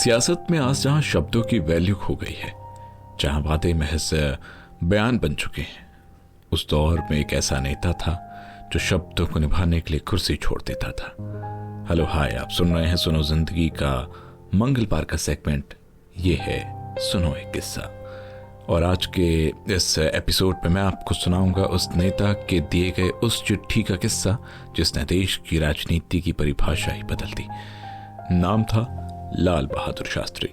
सियासत में आज जहां शब्दों की वैल्यू खो गई है, जहां वादे महज बयान बन चुके हैं, उस दौर में एक ऐसा नेता था जो शब्दों को निभाने के लिए कुर्सी छोड़ देता था। हेलो हाय, आप सुन रहे हैं सुनो जिंदगी का मंगलवार का सेगमेंट। ये है सुनो एक किस्सा, और आज के इस एपिसोड पे मैं आपको सुनाऊंगा उस नेता के दिए गए उस चिट्ठी का किस्सा जिसने देश की राजनीति की परिभाषा ही बदल दी। नाम था लाल बहादुर शास्त्री।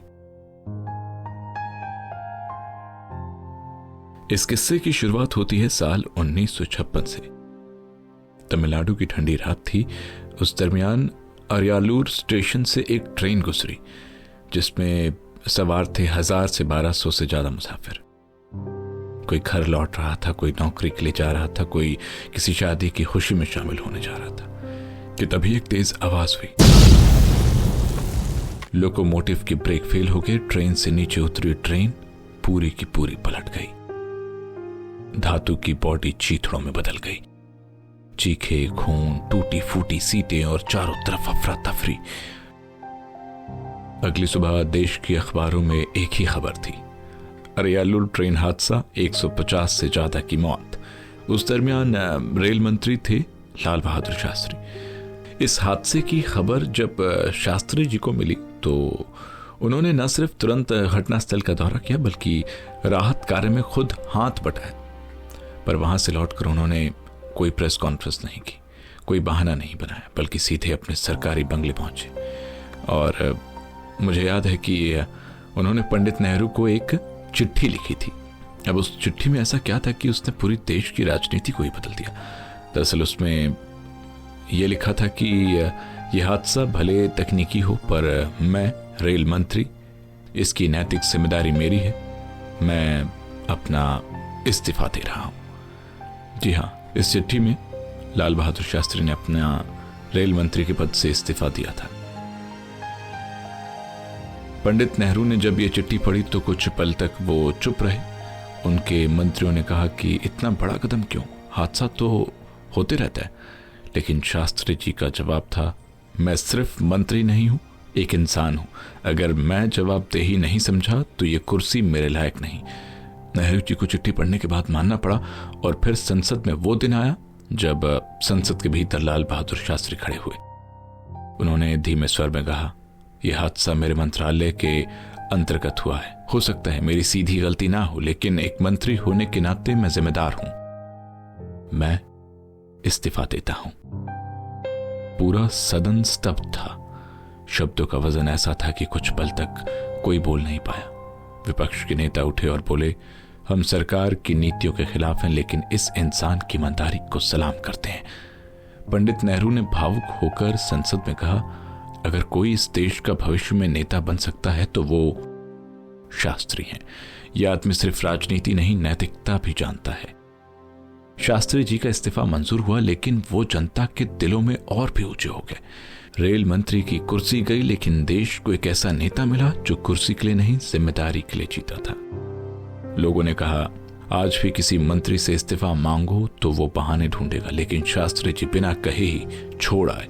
इस किस्से की शुरुआत होती है साल 1956 से। तमिलनाडु की ठंडी रात थी। उस दरमियान अरियालूर स्टेशन से एक ट्रेन गुजरी जिसमें सवार थे 1000 से 1200 से ज्यादा मुसाफिर। कोई घर लौट रहा था, कोई नौकरी के लिए जा रहा था, कोई किसी शादी की खुशी में शामिल होने जा रहा था कि तभी एक तेज आवाज हुई। लोकोमोटिव की ब्रेक फेल हो गई। ट्रेन से नीचे उतरी ट्रेन पूरी की पूरी पलट गई। धातु की बॉडी चीथड़ों में बदल गई। चीखे, खून, टूटी फूटी सीटें और चारों तरफ अफरा तफरी। अगली सुबह देश की अखबारों में एक ही खबर थी, अरियालूर ट्रेन हादसा, 150 से ज्यादा की मौत। उस दरमियान रेल मंत्री थे लाल बहादुर शास्त्री। इस हादसे की खबर जब शास्त्री जी को मिली तो उन्होंने न सिर्फ तुरंत घटनास्थल का दौरा किया बल्कि राहत कार्य में खुद हाथ बटाया। पर वहां से लौटकर उन्होंने कोई प्रेस कॉन्फ्रेंस नहीं की, कोई बहाना नहीं बनाया, बल्कि सीधे अपने सरकारी बंगले पहुंचे। और मुझे याद है कि उन्होंने पंडित नेहरू को एक चिट्ठी लिखी थी। अब उस चिट्ठी में ऐसा क्या था कि उसने पूरी देश की राजनीति को ही बदल दिया। दरअसल उसमें यह लिखा था कि यह हादसा भले तकनीकी हो, पर मैं रेल मंत्री, इसकी नैतिक जिम्मेदारी मेरी है। मैं अपना इस्तीफा दे रहा हूं। जी हां, इस चिट्ठी में लाल बहादुर शास्त्री ने अपना रेल मंत्री के पद से इस्तीफा दिया था। पंडित नेहरू ने जब यह चिट्ठी पढ़ी तो कुछ पल तक वो चुप रहे। उनके मंत्रियों ने कहा कि इतना बड़ा कदम क्यों, हादसा तो होते रहता है। लेकिन शास्त्री जी का जवाब था, मैं सिर्फ मंत्री नहीं हूं, एक इंसान हूं। अगर मैं जवाबदेही नहीं समझा तो ये कुर्सी मेरे लायक नहीं। नेहरू जी को चिट्ठी पढ़ने के बाद मानना पड़ा। और फिर संसद में वो दिन आया जब संसद के भीतर लाल बहादुर शास्त्री खड़े हुए। उन्होंने धीमे स्वर में कहा, यह हादसा मेरे मंत्रालय के अंतर्गत हुआ है। हो सकता है मेरी सीधी गलती ना हो, लेकिन एक मंत्री होने के नाते मैं जिम्मेदार हूं। मैं इस्तीफा देता हूं। पूरा सदन स्तब्ध था। शब्दों का वजन ऐसा था कि कुछ पल तक कोई बोल नहीं पाया। विपक्ष के नेता उठे और बोले, हम सरकार की नीतियों के खिलाफ हैं, लेकिन इस इंसान की ईमानदारी को सलाम करते हैं। पंडित नेहरू ने भावुक होकर संसद में कहा, अगर कोई इस देश का भविष्य में नेता बन सकता है तो वो शास्त्री हैं। यह आदमी सिर्फ राजनीति नहीं, नैतिकता भी जानता है। शास्त्री जी का इस्तीफा मंजूर हुआ, लेकिन वो जनता के दिलों में और भी ऊंचे हो गए। रेल मंत्री की कुर्सी गई, लेकिन देश को एक ऐसा नेता मिला जो कुर्सी के लिए नहीं, जिम्मेदारी के लिए जीता था। लोगों ने कहा, आज भी किसी मंत्री से इस्तीफा मांगो तो वो बहाने ढूंढेगा, लेकिन शास्त्री जी बिना कहे ही छोड़ आए।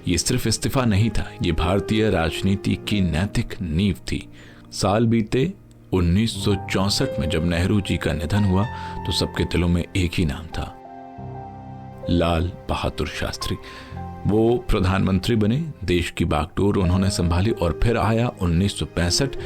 ये सिर्फ इस्तीफा नहीं था, ये भारतीय राजनीति की नैतिक नींव थी। साल बीते 1964 में जब नेहरू जी का निधन हुआ तो सबके दिलों में एक ही नाम था, लाल बहादुर शास्त्री। वो प्रधानमंत्री बने, देश की बागडोर उन्होंने संभाली। और फिर आया 1965,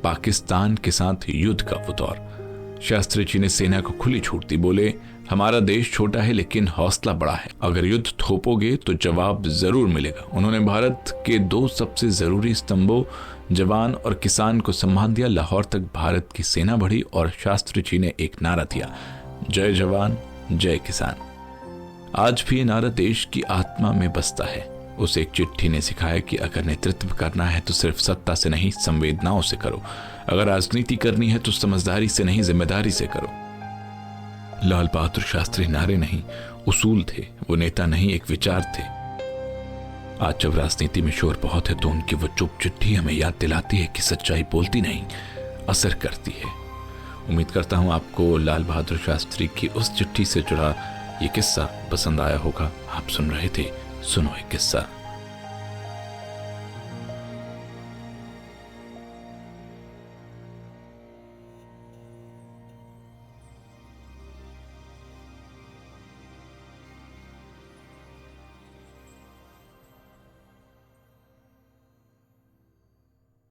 पाकिस्तान के साथ युद्ध का वो दौर। शास्त्री जी ने सेना को खुली छूट दी। बोले, हमारा देश छोटा है लेकिन हौसला बड़ा है। अगर युद्ध थोपोगे तो जवाब जरूर मिलेगा। उन्होंने भारत के 2 सबसे जरूरी स्तंभों, जवान और किसान को सम्मान दिया। लाहौर तक भारत की सेना बढ़ी और शास्त्री जी ने एक नारा दिया, जय जवान जय किसान। आज भी ये नारा देश की आत्मा में बसता है। उस एक चिट्ठी ने सिखाया कि अगर नेतृत्व करना है तो सिर्फ सत्ता से नहीं, संवेदनाओं से करो। अगर राजनीति करनी है तो समझदारी से नहीं, जिम्मेदारी से करो। लाल बहादुर शास्त्री नारे नहीं, उसूल थे। वो नेता नहीं, एक विचार थे। आज जब राजनीति में शोर बहुत है तो उनकी वो चुप चिट्ठी हमें याद दिलाती है कि सच्चाई बोलती नहीं, असर करती है। उम्मीद करता हूं आपको लाल बहादुर शास्त्री की उस चिट्ठी से जुड़ा ये किस्सा पसंद आया होगा। आप सुन रहे थे सुनो एक किस्सा।